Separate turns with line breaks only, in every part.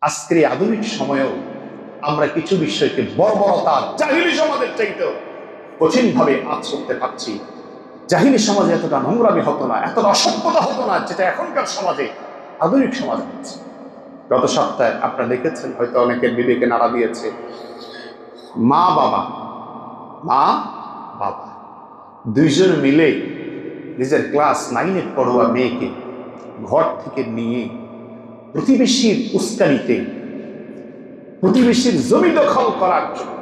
আজকের এই আধুনিক সময়েও আমরা কিছু বিষয়কে বর্বরতা জাহিলি সমাজের চাইতেও কঠিনভাবে আজ করতে পারছি। জাহিলি সমাজে এতটা নোংরামি হতো না, এতটা অসভ্যতা হতো না, যেটা এখনকার সমাজে আধুনিক সমাজে হচ্ছে। গত সপ্তাহে আপনারা দেখেছেন, হয়তো অনেকের বিবেকে নাড়া দিয়েছে, মা বাবা দুইজন মিলে নিজের ক্লাস 9-এর পড়ুয়া মেয়েকে ঘর থেকে নিয়ে প্রতিবেশীর উস্কানিতে, প্রতিবেশীর জমি দখল করার জন্য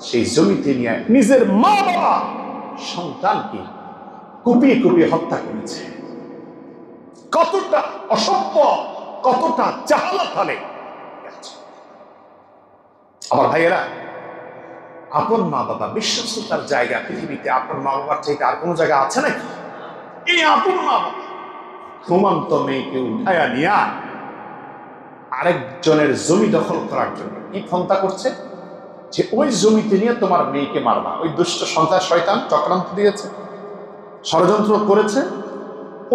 সেই জমিতে নিয়ে নিজের মা বাবা সন্তানকে কুপিয়ে কুপিয়ে হত্যা করেছে। কতটা অসভ্য, কতটা জাহালাত ফলে। আমার ভাইয়েরা, আপন মা বাবা বিশ্বস্ততার জায়গা পৃথিবীতে আপন মা বাবার চাইতে আর কোনো জায়গা আছে নাকি? এই আপন মা বাবা ঘুমন্ত মেয়েকে উঠায়া নিয়া আরেকজনের জমি দখল করার জন্য কি ফন্তা করছে যে ওই জমিতে নিয়ে তোমার মেয়েকে মারবা। ওই দুষ্ট সন্তান শয়তান চক্রান্ত দিয়েছে, ষড়যন্ত্র করেছে,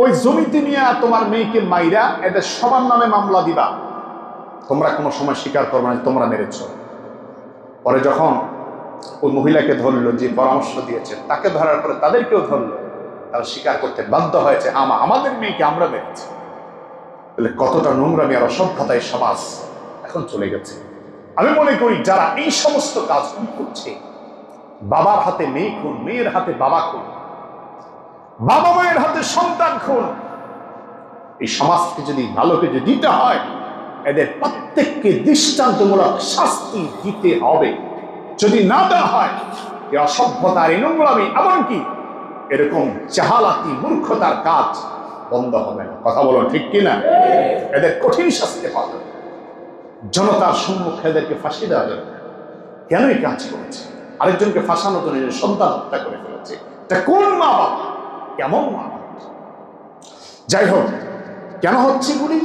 ওই জমিতে নিয়ে তোমার মেয়েকে মাইরা এদের সবার নামে মামলা দিবা। তোমরা কোনো সময় স্বীকার করবে না তোমরা মেরেছ। পরে যখন ওই মহিলাকে ধরলো, যে পরামর্শ দিয়েছে তাকে ধরার পরে তাদেরকেও ধরলো, তারা স্বীকার করতে বাধ্য হয়েছে আমাদের মেয়েকে আমরা মেরেছি। তাহলে কতটা নোংরামি আর অসভ্যতায় সমাজ এখন চলে গেছে। আমি মনে করি যারা এই সমস্ত কাজ করছে, বাবার হাতে মেয়ে খুন, মেয়ের হাতে বাবা খুন, বাবা মায়ের হাতে সন্তান খুন, এই সমাজকে যদি ভালো কিছু দিতে হয়, এদের প্রত্যেককে দৃষ্টান্তমূলক শাস্তি দিতে হবে। যদি না দেওয়া হয়, এই অসভ্যতার এই নোংরামি, এমনকি এরকম জাহালাতি মূর্খতার কাজ বন্ধ হবে না। কথা বলো ঠিক কিনা? এদের কঠিন শাস্তি পাবে। জনতার সম্মুখে এদেরকে ফাঁসি দেওয়া যাবে। কেন এই কাজ করেছে? আরেকজনকে ফাঁসানোর জন্য নিজের সন্তান হত্যা করে ফেলেছে। এটা কোন মা বাবা, কেমন মা বাবা? যাই হোক, কেন হচ্ছে বলি,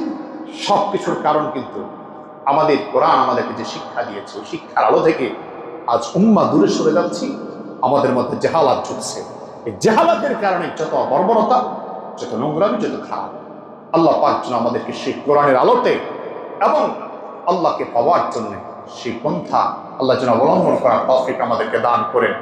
সবকিছুর কারণ কিন্তু আমাদের কোরআন আমাদেরকে যে শিক্ষা দিয়েছে, শিক্ষার আলো থেকে আজ উম্মাহ দূরে সরে যাচ্ছি। আমাদের মধ্যে জাহালাত চলছে। এই জাহালাতের কারণে যত বর্বরতা, যত নোংরামি, যত খারাপ। আল্লাহ পাক যেন আমাদেরকে সেই কোরআনের আলোতে এবং আল্লাহকে পাওয়ার জন্য সেই পন্থা আল্লাহ যেন অবলম্বন করার তৌফিক আমাদেরকে দান করেন।